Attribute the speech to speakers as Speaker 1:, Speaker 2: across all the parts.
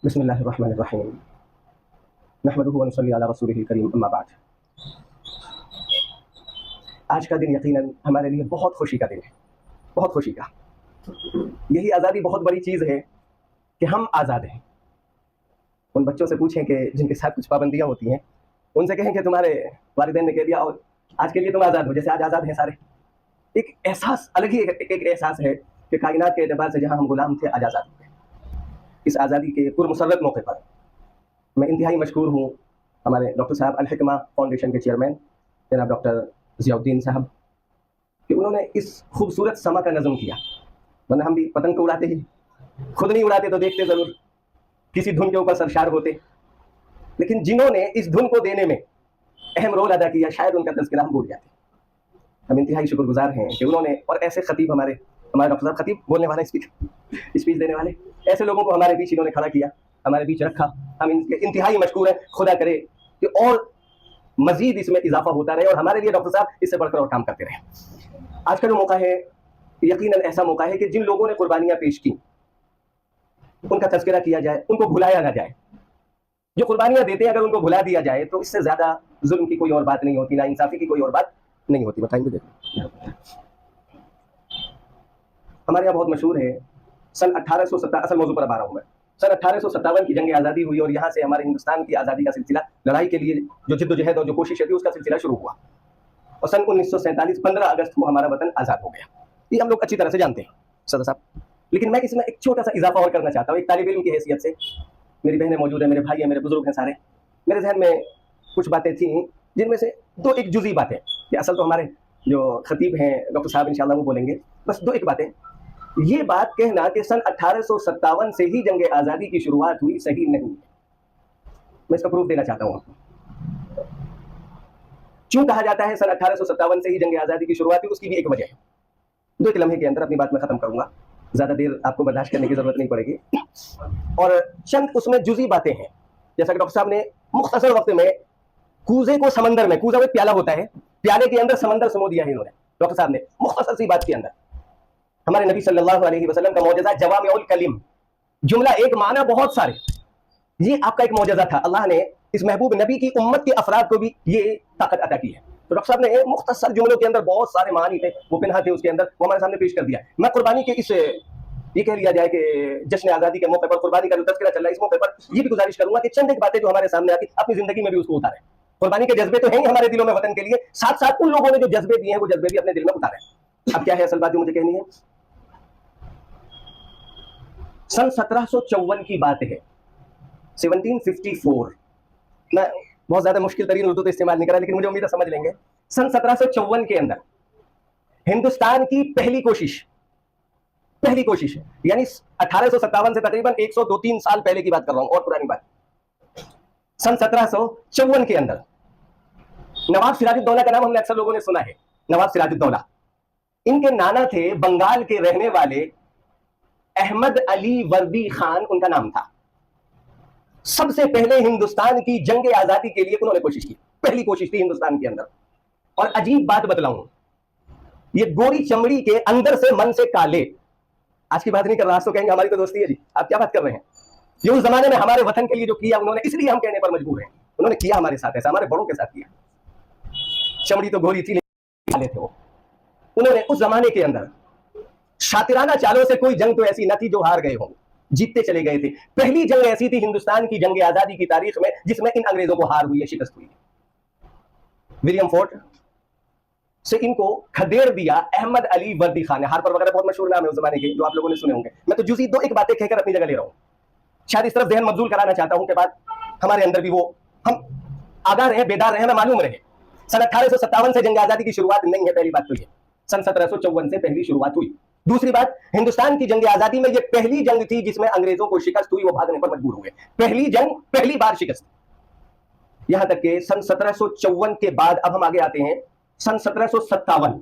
Speaker 1: बिस्मिल्लाहिर्रहमानिर्रहीम नहमदुहु व नुसल्ली अला रसूलिहिल करीम अम्मा बाद। आज का दिन यकीनन हमारे लिए बहुत खुशी का दिन है, बहुत खुशी का। यही आज़ादी बहुत बड़ी चीज़ है कि हम आज़ाद हैं। उन बच्चों से पूछें कि जिनके साथ कुछ पाबंदियाँ होती हैं, उनसे कहें कि तुम्हारे वालिदैन ने कह दिया और आज के लिए तुम आज़ाद हो, जैसे आज आज़ाद हैं सारे। एक एहसास अलग ही एक एहसास है कि कायनात के एतबार से जहाँ हम गुलाम थे आज आज़ाद हो गए। इस आज़ादी के पुरमसर्रत मौके पर मैं इंतहाई मशकूर हूँ हमारे डॉक्टर साहब अल हिकमा फाउंडेशन के चेयरमैन जनाब डॉक्टर ज़ियाउद्दीन साहब कि उन्होंने इस खूबसूरत समा का नज़म किया। वरना हम भी पतंग को उड़ाते ही, खुद नहीं उड़ाते तो देखते ज़रूर, किसी धुन के ऊपर सरशार होते। लेकिन जिन्होंने इस धुन को देने में अहम रोल अदा किया, शायद उनका तज़किरा हम भूल जाते। हम इंतहाई शुक्रगुजार हैं कि उन्होंने, और ऐसे खतीब हमारे डॉक्टर साहब, खतीब बोलने वाले, स्पीच देने वाले, ऐसे लोगों को हमारे बीच इन्होंने खड़ा किया, हमारे बीच रखा। हम इनके इंतहाई मशकूर हैं। खुदा करे कि और मजीद इसमें इजाफा होता रहे और हमारे लिए डॉक्टर साहब इससे बढ़कर और काम करते रहे। आज का जो मौका है यकीनन ऐसा मौका है कि जिन लोगों ने कुर्बानियां पेश की उनका तज़किरा किया जाए, उनको भुलाया ना जाए। जो कुर्बानियां देते हैं अगर उनको भुला दिया जाए तो इससे ज्यादा जुल्म की कोई और बात नहीं होती, ना इंसाफी की कोई और बात नहीं होती। बताएंगे देखो, हमारे यहाँ बहुत मशहूर है, सन 1857, असल मौजू पर अब आ रहा हूँ मैं। सन 1857 की जंग आज़ादी हुई और यहाँ से हमारे हिंदुस्तान की आज़ादी का सिलसिला, लड़ाई के लिए जो जिद्दोजहद और जो कोशिश थी उसका सिलसिला शुरू हुआ। और सन 1947 15 अगस्त को हमारा वतन आज़ाद हो गया। ये हम लोग अच्छी तरह से जानते हैं सदर साहब। लेकिन मैं इसमें एक छोटा सा इजाफा और करना चाहता हूँ। एक तालिब इल्म की हैसियत से, मेरी बहनें मौजूद हैं, मेरे भाई हैं, मेरे बुजुर्ग हैं सारे, मेरे जहन में कुछ बातें थी जिनमें से दो एक जुज़ी बातें, कि असल तो हमारे जो खतीब हैं डॉक्टर साहब इंशाल्लाह वो बोलेंगे, बस दो एक बातें। ये बात कहना कि सन 1857 से ही जंग आज़ादी की शुरुआत हुई सही नहीं है। मैं इसका प्रूफ देना चाहता हूँ आपको। क्यों कहा जाता है सन 1857 से ही जंग आज़ादी की शुरुआत हुई, उसकी भी एक वजह है। दो एक लम्हे के अंदर अपनी बात में खत्म करूंगा, ज्यादा देर आपको बर्दाश्त करने की जरूरत नहीं पड़ेगी। और चंद उसमें जुजी बातें हैं, जैसा कि डॉक्टर साहब ने मुख्तसर वक्त में कूजे को समंदर में, कूजा में प्याला होता है, प्याले के अंदर समंदर समो दिया है इन्होंने, डॉक्टर साहब ने मुख्तसर सी बात के अंदर। हमारे नबी सल्लल्लाहु अलैहि वसल्लम का मौजज़ा जवामिउल कलिम, जुमला एक माना बहुत सारे, ये आपका एक मौजज़ा था। अल्लाह ने इस महबूब नबी की उम्मत के अफराद को भी ये ताकत अता की है। तो डॉक्टर साहब ने मुख्तसर जुमलों के अंदर बहुत सारे मानी थे, वो पिन्हा थे उसके अंदर, वो हमारे सामने पेश कर दिया। मैं कुर्बानी के इस, ये कह लिया जाए कि जश्न आज़ादी के मौके पर कुर्बानी का जो तज़किरा चल रहा है, इस मौके पर ये भी गुजारिश करूंगा कि चंद एक बातें जो हमारे सामने आती अपनी जिंदगी में भी उसको उतारें। कुर्बानी के जज्बे तो हैं ही हमारे दिलों में वतन के लिए, साथ साथ उन लोगों ने जो जज्बे दिए हैं वो जज्बे भी अपने दिल में उतारें। अब क्या है असल बात जो मुझे कहनी है, सन 1754 की बात है, 1754। मैं बहुत ज्यादा मुश्किल तरीन उर्दू तो इस्तेमाल नहीं करा, लेकिन मुझे उम्मीद है समझ लेंगे। सन 1754 के अंदर हिंदुस्तान की पहली कोशिश यानी 1857 से तकरीबन 102-3 साल पहले की बात कर रहा हूं और पुरानी बात। सन 1754 के अंदर नवाब सिराजुद्दौला का नाम हमने अक्सर लोगों ने सुना है। नवाब सिराजुद्दौला, इनके नाना थे बंगाल के रहने वाले अहमद अली वर्दी खान, उनका नाम था। सबसे पहले हिंदुस्तान की जंग आजादी के लिए उन्होंने कोशिश की, पहली कोशिश थी हिंदुस्तान के अंदर। और अजीब बात बतलाऊं, ये गोरी चमड़ी के अंदर से मन से काले, आज की बात नहीं कर रहा, आज तो कहेंगे हमारी तो दोस्ती है जी, आप क्या बात कर रहे हैं। ये उस जमाने में हमारे वतन के लिए जो किया उन्होंने, इसलिए हम कहने पर मजबूर हैं, उन्होंने किया हमारे साथ ऐसा, हमारे बड़ों के साथ किया। चमड़ी तो गोरी थी लेकिन काले थे वो। उन्होंने उस जमाने के अंदर शातिराना चालों से कोई जंग तो ऐसी न थी जो हार गए हों, जीतते चले गए थे। पहली जंग ऐसी थी हिंदुस्तान की जंग आजादी की तारीख में जिसमें इन अंग्रेजों को हार हुई है, शिकस्त हुई है। विलियम फोर्ट से इनको खदेड़ दिया अहमद अली वर्दी खान ने। हार्पर वगैरह बहुत मशहूर नाम है उस जमाने के, जो आप लोगों ने सुने होंगे। मैं तो जुज़ी दो एक बातें कहकर अपनी जगह ले रहा हूं, शायद इस तरफ ज़हन मबजूल कराना चाहता हूं कि बाद हमारे अंदर भी वो, हम आगाह रहे, बेदार रहे, हमें मालूम रहे। सन 1857 से जंग आजादी की शुरुआत नहीं है, पहली बात तो ये। सन 1754 से पहली शुरुआत हुई। दूसरी बात, हिंदुस्तान की जंग आजादी में ये पहली जंग थी जिसमें अंग्रेजों को शिकस्त हुई, वो भागने पर मजबूर हुए। पहली जंग, पहली बार शिकस्त। यहां तक कि सन 1754 के बाद अब हम आगे आते हैं सन 1757।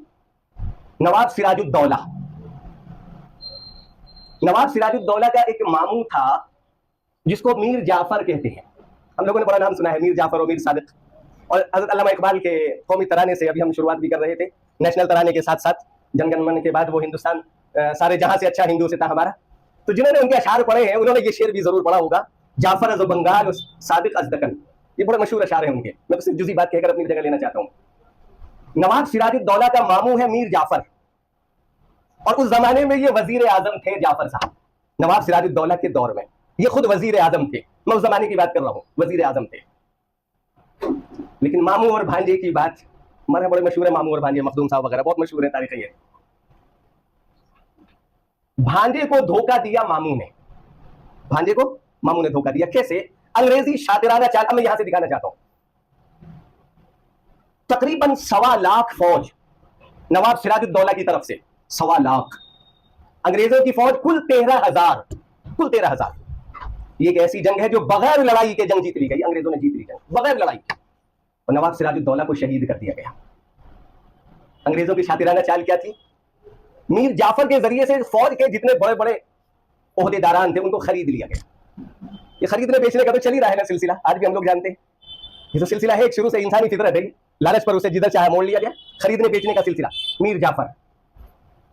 Speaker 1: नवाब सिराजुद्दौला, नवाब सिराजुद्दौला का एक मामू था जिसको मीर जाफर कहते हैं। हम लोगों ने बड़ा नाम सुना है, मीर जाफर और मीर सादिक। और हजरत अल्लामा इकबाल के कौमी तराने से अभी हम शुरुआत भी कर रहे थे, नेशनल तराने के साथ साथ जनगण मन के बाद वो हिंदुस्तान सारे जहां से अच्छा हिंदू से था हमारा। तो जिन्होंने उनके अशार पढ़े हैं उन्होंने ये शेर भी जरूर पढ़ा होगा, जाफर अज़ बंगाल सादिक अज़ दक्कन। ये बड़े मशहूर अशार हैं उनके। मैं तो सिर्फ जुज़ी बात कहकर अपनी जगह लेना चाहता हूँ। नवाब सिराजुद्दौला का मामू है मीर जाफर, और उस जमाने में ये वजीर आजम थे जाफर साहब, नवाब सिराजुद्दौला के दौर में ये खुद वजीर आजम थे। मैं उस जमाने की बात कर रहा हूँ, वजीर आजम थे। लेकिन मामू और भांजे की बात हमारे बड़े मशहूर है, मामू और भांजे, मखदूम साहब वगैरह बहुत मशहूर है तारीख है। भांजे को धोखा दिया मामू ने, भांजे को मामू ने धोखा दिया। कैसे? अंग्रेजी शातिराना चाल मैं यहां से दिखाना चाहता हूं। तकरीबन 1.25 लाख फौज नवाब सिराजुद्दौला की तरफ से, 1.25 लाख। अंग्रेजों की फौज कुल 13,000, कुल 13,000। ये एक ऐसी जंग है जो बगैर लड़ाई के जंग जीत ली गई। अंग्रेजों ने जीत ली जंग बगैर लड़ाई, और नवाब सिराजुद्दौला को शहीद कर दिया गया। अंग्रेजों की शातिराना चाल क्या थी? मीर जाफर के जरिए से फौज के जितने बड़े बड़े ओहदेदारान थे उनको खरीद लिया गया। ये खरीदने बेचने का तो चल ही रहा है ना सिलसिला, आज भी हम लोग जानते हैं। ये तो सिलसिला है, एक शुरू से इंसानी फितरत है, लालच पर उसे जिधर चाहे मोड़ लिया गया, खरीदने बेचने का सिलसिला। मीर जाफर,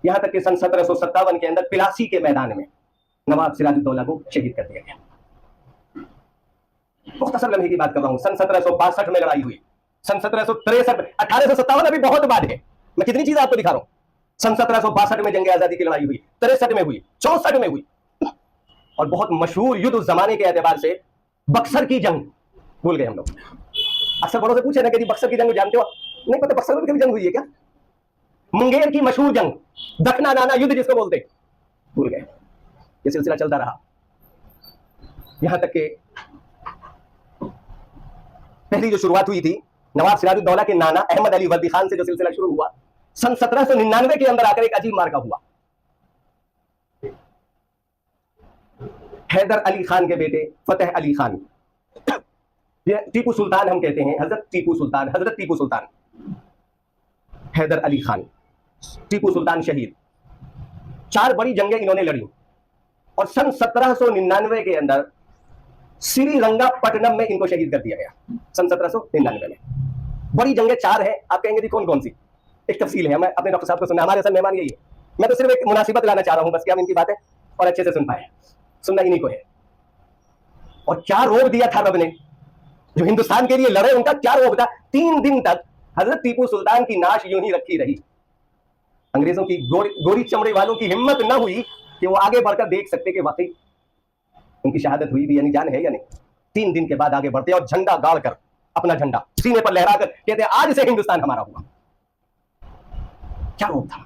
Speaker 1: यहां तक कि सन 1757 के अंदर पिलासी के मैदान में नवाब सिराजुद्दौला को शहीद कर दिया गया। मुख्तसर लम्हे की बात कर रहा हूं। सन 1762 में लड़ाई हुई, सन 1763, 1857 अभी बहुत बाद है, मैं कितनी चीजें आपको दिखा रहा हूं। सन 1762 में जंग आजादी की लड़ाई हुई, 63 में हुई, 64 में हुई, और बहुत मशहूर युद्ध उस जमाने के एतबार से बक्सर की जंग। भूल गए हम लोग। अक्सर बड़ों से पूछे ना कि बक्सर की जंग जानते हो? नहीं पता बक्सर में कभी जंग हुई है क्या? मुंगेर की मशहूर जंग, दखना नाना युद्ध जिसको बोलते, भूल गए। ये सिलसिला चलता रहा, यहां तक कि पहली जो शुरुआत हुई थी नवाब सिराजुद्दौला के नाना अहमद अली वर्दी खान से जो सिलसिला शुरू हुआ, सन 1799 के अंदर आकर एक अजीब मार्का हुआ। हैदर अली खान के बेटे फतेह अली खान, टीपू सुल्तान हम कहते हैं, हजरत टीपू सुल्तान, हैदर अली खान, टीपू सुल्तान शहीद। 4 बड़ी जंगें इन्होंने लड़ी, और सन 1799 के अंदर श्रीरंगापट्टनम में इनको शहीद कर दिया गया। सन 1799 में बड़ी जंगें 4 हैं। आप कहेंगे जी कौन कौन सी? एक तफसील है, मैं अपने डॉक्टर साहब को सुनना, हमारे असल मेहमान यही है। मैं तो सिर्फ एक मुनासिबत लाना चाह रहा हूं बस कि हम इनकी बातें और अच्छे से सुन पाए, सुनना इन्हीं को है। और क्या रोग दिया था रब ने, जो हिंदुस्तान के लिए लड़े, उनका क्या रोग था? 3 दिन तक हजरत टीपू सुल्तान की नाश यूं ही रखी रही। अंग्रेजों की गोरी चमड़े वालों की हिम्मत न हुई कि वो आगे बढ़कर देख सकते कि वाकई उनकी शहादत हुई भी, यानी जान है या नहीं। 3 दिन के बाद आगे बढ़ते और झंडा गाड़ कर, अपना झंडा सीने पर लहराकर कहते हैं आज से हिंदुस्तान हमारा हुआ। क्या रोग था?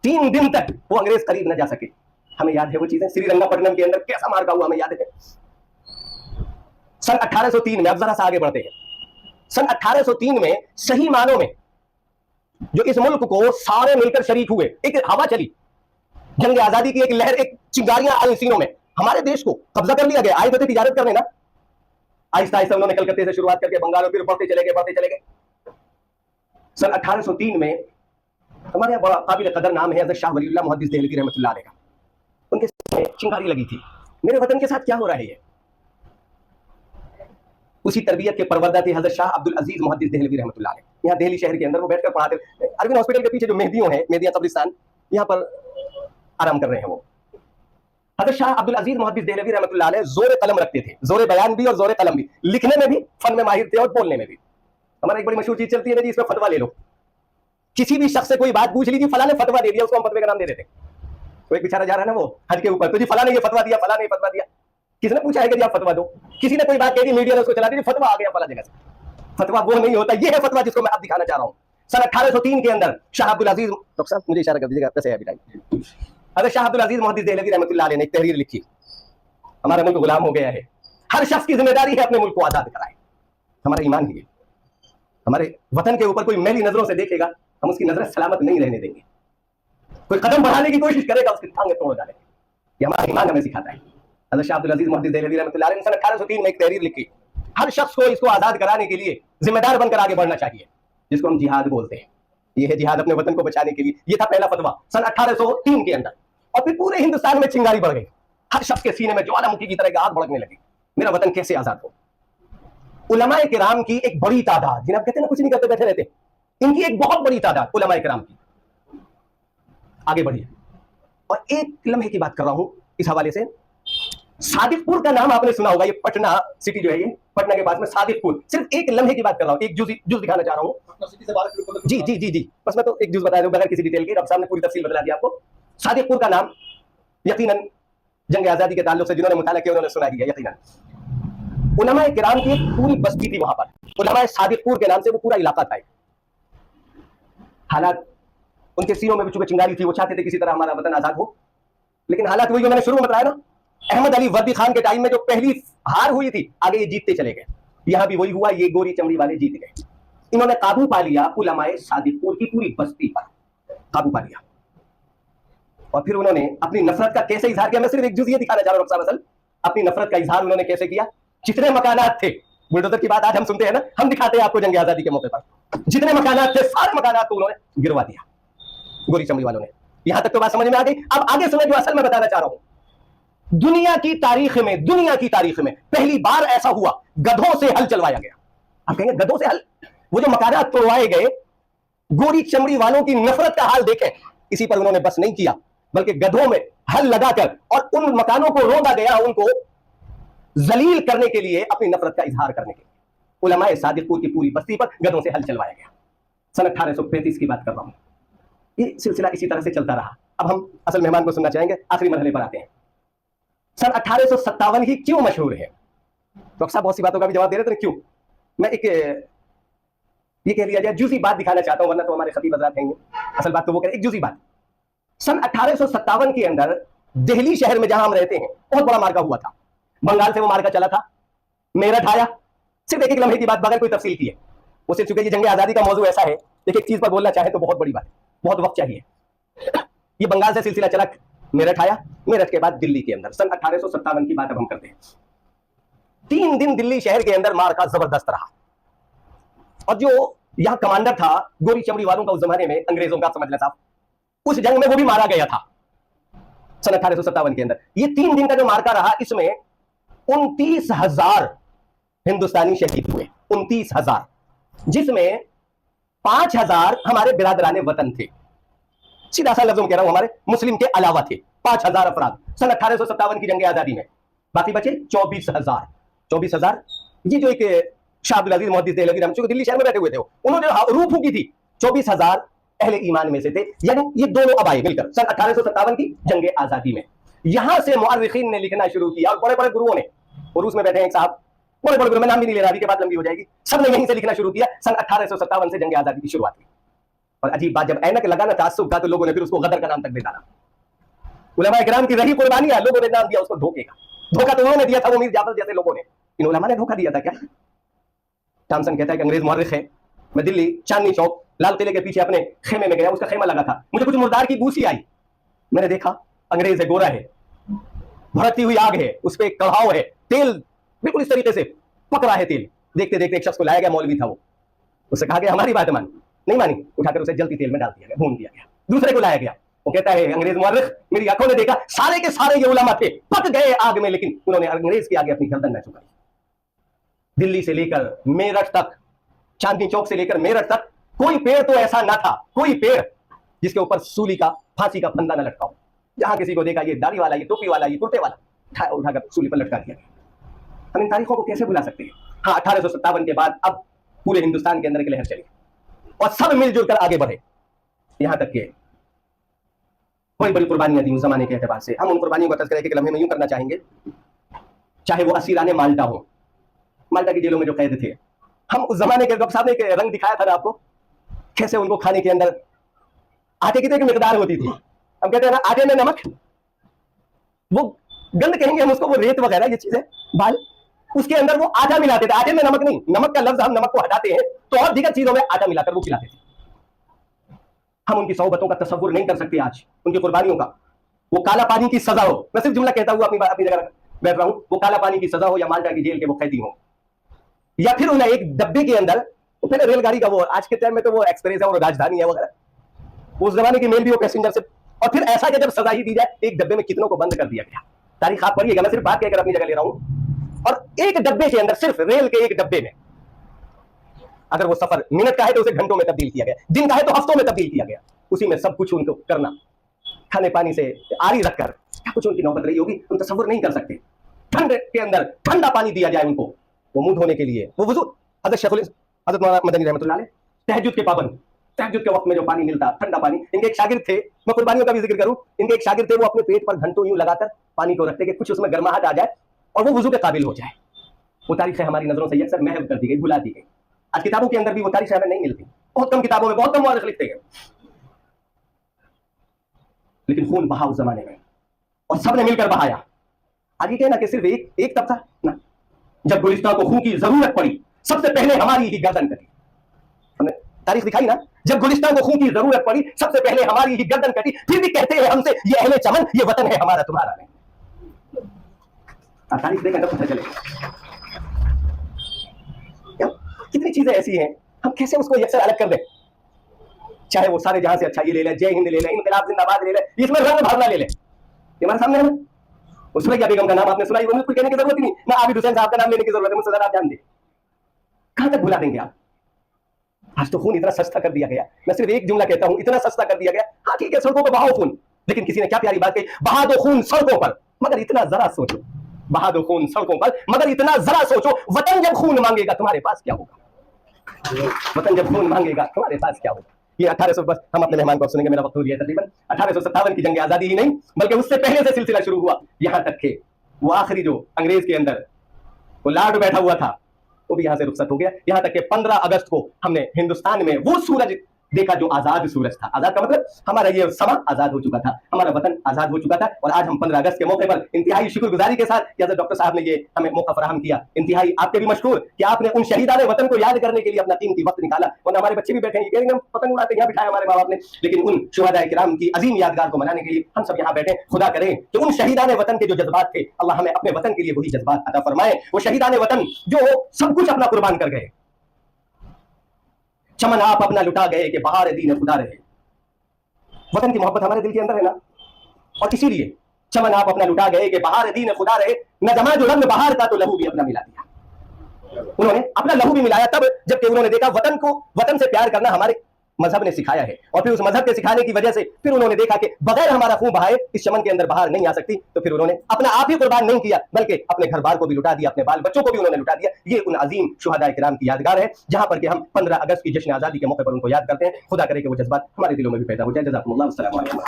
Speaker 1: 3 दिन तक वो अंग्रेज करीब न जा सके। हमें याद है वो चीजें, श्रीरंगापट्टनम के अंदर कैसा मार्का हुआ हमें याद है। सन 1803 में, अब जरा सा आगे बढ़ते हैं, सन 1803 में सही मानों में जो इस मुल्क को सारे मिलकर शरीक हुए, एक हवा चली, जंग आजादी की एक लहर, एक चिंगारियां आई सीनों में, हमारे देश को कब्जा कर लिया गया। आए तो थे तिजारत करने ना, आहिस्ता आहिस्ता उन्होंने कलकत्ते से शुरुआत करके बंगाल और फिर बढ़ते चले गए। सन 1803 में हमारे यहाँ बड़ा काबिल कदर नाम है हज़रत शाह वलीउल्लाह मुहद्दिस देहलवी रहमतुल्लाह अलैह का, उनके चिंगारी लगी थी, मेरे वतन के साथ क्या हो रहा है ये। उसी तरबियत के परवरदा थे हज़रत शाह अब्दुल अजीज मुहद्दिस देहलवी रहमतुल्लाह अलैह। यहाँ दिल्ली शहर के अंदर वो बैठकर पढ़ाते, अरविंद हॉस्पिटल के पीछे जो मेहदियों हैं, मेहदिया कब्रिस्तान, यहाँ पर आराम कर रहे हैं वो। हज़रत शाह अब्दुल अजीज मुहद्दिस देहलवी रहमतुल्लाह अलैह जोर कलम रखते थे, जोर बयान भी और जोर कलम भी, लिखने में भी फन में माहिर थे और बोलने में भी। हमारा एक बड़ी मशहूर चीज चलती है ना जी, इसमें फतवा ले लो। किसी भी शख्स से कोई बात पूछ लीजिए, फला ने फतवा दे दिया, उसको हम फतवे का नाम दे देते। तो एक बेचारा जा रहा है ना वो हज के ऊपर, तो जी फला ने ये फतवा दिया, फला ने फतवा दिया। किसने पूछा है कि जी आप फतवा दो? किसी ने कोई बात कह दी, मीडिया ने उसको चला दी, फतवा आ गया फला जगह से। फतवा वो नहीं होता, ये है फतवा जिसको मैं आप दिखाना चाह रहा हूँ। सन 1803 के अंदर शाह अब्दुल अजीज, डॉक्टर साहब मुझे इशारा कर दीजिएगा कैसे है अभी। हज़रत शाह अब्दुल अजीज मुहद्दिस देहलवी रहमतुल्लाह अलैह ने एक तहरीर लिखी, हमारा मुल्क गुलाम हो गया है, हर शख्स की जिम्मेदारी है अपने मुल्क को आजाद कराए। हमारा ईमान ही है, हमारे वतन के ऊपर कोई मैली नजरों से देखेगा, हम उसकी नजरें सलामत नहीं रहने देंगे। कोई कदम बढ़ाने की कोशिश करेगा, उसकी टांगें तोड़ डालेंगे। ये हमारा ईमान हमें सिखाता है। हज़रत शाह अब्दुल अजीज मुहद्दिस देहलवी रहमतुल्लाह अलैह ने सन 1803 में एक तहरीर लिखी, हर शख्स को इसको आजाद कराने के लिए जिम्मेदार बनकर आगे बढ़ना चाहिए, जिसको हम जिहाद बोलते हैं। ये है जिहाद अपने वतन को बचाने के लिए। ये था पहला फतवा सन 1803 के अंदर। और फिर पूरे हिंदुस्तान में चिंगारी बढ़ गई, हर शख्स के सीने में ज्वालामुखी की तरह आग भड़कने लगी, मेरा वतन कैसे आजाद हो। उलमाए किराम की एक बड़ी तादाद, जिन्हें आप कहते हैं ना कुछ नहीं करते बैठे रहते, इनकी एक बहुत बड़ी तादाद उलमाए किराम की आगे बढ़ी। और एक लम्हे की बात कर रहा हूं, इस हवाले से सादिकपुर का नाम आपने सुना होगा, ये पटना सिटी जो है, ये पटना के पास में सादिकपुर। सिर्फ एक लम्हे की बात कर रहा हूँ, एक जुज दिखाना चाह रहा हूँ। जी जी जी जी, बस मैं तो एक जुज बता दूं बगैर किसी डिटेल के। डॉक्टर साहब ने पूरी तफसील बता दी आपको। सादिकपुर का नाम यकीनन जंग आजादी के ताल्लुक से जिन्होंने मुताला किया उन्होंने सुना ही है यकीनन। उलमा किराम की एक पूरी बस्ती थी वहां पर, उलमा सादिकपुर के नाम से वो पूरा इलाका था। हालात उनके सीनों में भी चूंकि चिंगारी थी, वो चाहते थे किसी तरह हमारा वतन आजाद हो, लेकिन हालात वही जो मैंने शुरू में बताया ना, अहमद अली वर्दी खान के टाइम में जो पहली हार हुई थी, आगे ये जीतते चले गए। यहां भी वही हुआ, ये गोरी चमड़ी वाले जीत गए। इन्होंने काबू पा लिया उलमाए सादिकपुर की पूरी बस्ती पर, काबू पा लिया। और फिर उन्होंने अपनी नफरत का कैसे इजहार किया, मैं सिर्फ एक जुज़ ये दिखाना चाह रहा हूं असल, अपनी नफरत का इजहार उन्होंने कैसे किया। जितने मकानात थे, बुलडोजर की बात आज हम सुनते हैं ना, हम दिखाते हैं आपको जंग आजादी के मौके पर, जितने मकानात थे सारे मकानात को उन्होंने गिरवा दिया गोरी चमड़ी वालों ने। यहां तक तो बात समझ में आ गई। अब आगे सुने जो असल में बताना चाह रहा हूं। दुनिया की तारीख में पहली बार ऐसा हुआ, गधों से हल चलवाया गया। आप कहेंगे गधों से हल? वो जो मकानात तोड़वाए गए, गोरी चमड़ी वालों की नफरत का हाल देखें। इसी पर उन्होंने बस नहीं किया, बल्कि गधों में हल लगाकर और उन मकानों को रोंदा गया, उनको जलील करने के लिए, अपनी नफरत का इजहार करने के लिए उलमाए सादिकपुर की पूरी बस्ती पर गधों से हल चलवाया गया। सन 1835 की बात कर रहा हूं। ये सिलसिला इसी तरह से चलता रहा। अब हम असल मेहमान को सुनना चाहेंगे, आखिरी मरहले पर आते हैं। सन 1857 ही क्यों मशहूर है? तो अक्सर बहुत सी बातों का भी जवाब दे रहे थे, क्यों? मैं एक ये कह लिया जाए जूसी बात दिखाना चाहता हूं, वरना तो हमारे खतीब हज़रात कहेंगे असल बात तो वो करें। एक जूसी बात, सन 1857 के अंदर दिल्ली शहर में जहां हम रहते हैं, बहुत बड़ा मार्का हुआ था। बंगाल से वो मार्का चला था, मेरठ आया। सिर्फ एक लम्हे की बात बगैर कोई तफसील की है, वो सिर्फ चूंकि ये जंग आजादी का मौजू ऐसा है, एक चीज पर बोलना चाहे तो बहुत बड़ी बात, बहुत वक्त चाहिए। ये बंगाल से सिलसिला चला, मेरठ आया, मेरठ के बाद दिल्ली के अंदर सन 1857 की बात अब हम करते हैं। 3 दिन दिल्ली शहर के अंदर मार्का जबरदस्त रहा, और जो यहां कमांडर था गोरी चमड़ी वालों का उस जमाने में, अंग्रेजों का, समझ लें साहब, उस जंग में वो भी मारा गया था सन 1857 के अंदर। ये 3 दिन का जो मार्का रहा, इसमें 29,000 हिंदुस्तानी शहीद हुए, 29,000, जिसमें 5,000 हमारे बिरादराने वतन थे। सीधा सा लफ्जों में कह रहा हूं, हमारे मुस्लिम के अलावा थे 5,000 अफराद सन 1857 की जंग आजादी में। बाकी बचे 24,000। 24,000 ये जो एक शाह अब्दुल अजीज मुहद्दिस देहलवी रहमतुल्लाह दिल्ली शहर में बैठे हुए थे, उन्होंने रूह फूकी थी। 24,000 अहले ईमान में से थे, यानी ये दोनों अब आए मिलकर सन 1857 की जंग आजादी में। यहां से मुअर्रिखीन ने लिखना शुरू किया, और बड़े बड़े गुरुओं ने, और उसमें बैठे हैं एक साहब, बड़े बड़े गुरु, मैं नाम भी नहीं ले रहा, अभी के बाद लंबी हो जाएगी, सब ने यहीं से लिखना शुरू किया। सन 1857 से जंग आजादी की शुरुआत हुई। और अजीब बात, जब ऐनक लगाना तासुब का, तो लोगों ने फिर उसको गदर का नाम तक दे डाला। उलमा इकराम की रही कुर्बानियां, लोगों ने नाम दिया उसको धोखे का। धोखा तो उन्होंने दिया था, वो मीर जाफर जैसे लोगों ने, इन उलमा ने धोखा दिया था क्या? थॉमसन कहता है कि अंग्रेज मुअर्रिख है, मैं दिल्ली चांदनी चौक लाल किले के पीछे अपने खेमे में गया, उसका खेमा लगा था, मुझे कुछ मुर्दार की बूसी आई, मैंने देखा अंग्रेज है, गोरा है, भड़कती हुई आग है, उस पर कढ़ाव है, तेल बिल्कुल इस तरीके से पक रहा है तेल। देखते देखते एक शख्स को लाया गया, मौलवी था वो, उससे कहा गया हमारी बात मान, नहीं मानी, उठाकर उसे जलती तेल में डाल दिया गया, भून दिया गया। दूसरे को लाया गया, वो कहता है अंग्रेज मुअर्रिख, मेरी आंखों ने देखा, सारे के सारे ये उलमा थे, पक गए आग में, लेकिन उन्होंने अंग्रेज के आगे अपनी गर्दन न झुकाई। दिल्ली से लेकर मेरठ तक, चांदनी चौक से लेकर मेरठ तक, कोई पेड़ तो ऐसा ना था, कोई पेड़ जिसके ऊपर सूली का, फांसी का फंदा न लटका हो। जहां किसी को देखा, ये दाढ़ी वाला, ये टोपी वाला, ये कुर्ते वाला, उठाकर सूली पर लटका दिया गया। हम इन तारीखों को कैसे भुला सकते हैं? हाँ, 1857 के बाद अब पूरे हिंदुस्तान के अंदर एक लहर चली और सब मिलजुल कर आगे बढ़े, यहां तक के बड़ी बड़ी कुर्बानियां दी उस जमाने के एतबार से। हम उन कुर्बानियों का तज़किरा एक लम्हे में यूं करना चाहेंगे, चाहे वो असीराने माल्टा हो, माल्टा की जेलों में जो कैद थे, हम उस जमाने के डॉक्टर साहब ने एक रंग दिखाया था ना आपको, कैसे उनको खाने के अंदर आटे की तो एक मिकदार होती थी। हम कहते हैं ना आटे में नमक, वो गंद कहेंगे हम उसको, वो रेत वगैरह ये चीजें बाल, उसके अंदर वो आटा मिलाते थे। आटे में नमक नहीं, नमक का लफ्ज हम नमक को हटाते हैं तो और दीगर चीजों में आटा मिलाकर वो खिलाते थे। हम उनकी सोहबतों का तस्वुर नहीं कर सकते आज, उनकी कुर्बानियों का। वो काला पानी की सजा हो, मैं सिर्फ जुमला कहता हुआ अपनी जगह बैठ रहा हूं, वो काला पानी की सजा हो या माल्टा की जेल के वो कैदी हो, या फिर उन्हें एक डब्बे के अंदर, पहले रेलगाड़ी का वो, आज के टाइम में तो वो एक्सप्रेस है और राजधानी है वगैरह, उस जमाने की मेल भी वो पैसेंजर से, और फिर ऐसा कि जब सजा ही दी जाए, एक डब्बे में कितनों को बंद कर दिया गया। तारीख आप पढ़िएगा, मैं सिर्फ बात कहकर अपनी जगह ले रहा हूं। और एक डब्बे के अंदर, सिर्फ रेल के एक डब्बे में, अगर वो सफर मिनट का है तो उसे घंटों में तब्दील किया गया, दिन का है तो हफ्तों में तब्दील किया गया। उसी में सब कुछ उनको करना, खाने पानी से आरी रखकर क्या कुछ उनकी नौबत रही होगी, हम तसव्वुर नहीं कर सकते। ठंड के अंदर ठंडा पानी दिया जाए उनको, वो मुंह धोने के लिए, वो वुजू। हजरत मौलाना मदनी रहमतुल्लाह अलैह तहज्जुद के पाबंद, तहज्जुद के वक्त में जो पानी मिलता ठंडा पानी, इनके एक शागिर्द थे, मैं कुर्बानियों का भी जिक्र करूं, इनके एक शागिर्द थे, वो अपने पेट पर घंटों यूं लगाकर पानी को रखते कि कुछ उसमें गर्माहट आ जाए और वो वुजू के काबिल हो जाए। वो तारीखें हमारी नजरों से अक्सर महव कर दी गई, भुला दी गई। आज किताबों के अंदर भी वो तारीखें हमें नहीं मिलती, बहुत कम किताबों में बहुत कम मुअर्रिख लिखते हैं, लेकिन खून बहा उस जमाने में और सबने मिलकर बहाया। आगे कहना कि सिर्फ एक तबका ना, जब गुलिस्तान को खून की जरूरत पड़ी सबसे पहले हमारी ही गर्दन कटी। हमने तारीख दिखाई ना, जब गुलिस्तान को खून की जरूरत पड़ी सबसे पहले हमारी ही गर्दन कटी, फिर भी कहते हैं हमसे ये अहले चमन, ये वतन है हमारा तुम्हारा नहीं। तारीख देखकर पता चलेगा कितनी चीजें ऐसी हैं, हम कैसे उसको यकसर अलग कर दें। चाहे वो सारे जहां से अच्छा ये ले ले, जय हिंद ले ले, इनकलाब जिंदाबाद ले ले, इसमें रंग भरना ले ले, ये हमारे सामने है ना। उस सुरैया बेगम का नाम आपने सुना, वो कोई कहने की जरूरत नहीं, ना आबिद हुसैन साहब का नाम लेने की जरूरत है, मुझसे आप जान दे। कहां तक भुला देंगे आप? आज तो खून इतना सस्ता कर दिया गया, मैं सिर्फ एक जुमला कहता हूं, इतना सस्ता कर दिया गया। हाँ ठीक है, सड़कों पर बहाओ खून, लेकिन किसी ने क्या प्यारी बात कही, बहा दो खून सड़कों पर, मगर इतना जरा सोचो, बहा दो खून सड़कों पर, मगर इतना जरा सोचो, वतन जब खून मांगेगा तुम्हारे पास क्या होगा? वतन जब खून मांगेगा तुम्हारे पास क्या होगा? ये 1800, बस हम अपने मेहमान को सुनेंगे, मेरा वक्त हो गया तकरीबन। 1857 की जंग आजादी ही नहीं बल्कि उससे पहले से सिलसिला शुरू हुआ, यहां तक के वो आखिरी जो अंग्रेज के अंदर वो लाड बैठा हुआ था वो भी यहां से रुखसत हो गया। यहां तक कि 15 अगस्त को हमने हिंदुस्तान में वो सूरज देखा जो आजाद सूरज था। आजाद का मतलब हमारा ये समा आजाद हो चुका था, हमारा वतन आजाद हो चुका था। और आज हम 15 अगस्त के मौके पर इंतहाई शुक्रगुजारी के साथ कि डॉक्टर साहब ने ये हमें मौका फराहम किया, इंतहाई आपके भी मशहूर कि आपने उन शहीदाने वतन को याद करने के लिए अपना कीमती वक्त निकाला। और हमारे बच्चे भी बैठे हैं, कहेंगे हम पतंग उड़ाते यहाँ बिठाया हमारे माँ बाप ने, लेकिन उन शुहदाए किराम की अजीम यादगार को मनाने के लिए हम सब यहाँ बैठे। खुदा करें कि उन शहीदाने वतन के जो जज्बात थे, अल्लाह हमें अपने वतन के लिए वही जज्बात अता फरमाए। वो शहीदाने वतन जो सब कुछ अपना कुर्बान कर गए, चमन आप अपना लुटा गए कि बहार दीन खुदा रहे। वतन की मोहब्बत हमारे दिल के अंदर है ना, और इसीलिए चमन आप अपना लुटा गए कि बहार दीन खुदा रहे। न जमा जो रंग बहार का तो लहू भी अपना मिला दिया। उन्होंने अपना लहू भी मिलाया तब जबकि उन्होंने देखा वतन को, वतन से प्यार करना हमारे मजहब ने सिखाया है, और फिर उस मजहब के सिखाने की वजह से फिर उन्होंने देखा कि बगैर हमारा खून बहाए इस चमन के अंदर बाहर नहीं आ सकती। तो फिर उन्होंने अपना आप ही कुर्बान नहीं किया बल्कि अपने घर बार को भी लुटा दिया, अपने बाल बच्चों को भी उन्होंने लुटा दिया। ये उन अजीम शुहदाए किराम की यादगार है जहां पर कि हम 15 अगस्त की जश्न आजादी के मौके पर उनको याद करते हैं। खुदा करे कि वो जज्बात हमारे दिलों में भी पैदा हो जाए। जज़ाकुमुल्लाह, अस्सलामु अलैकुम।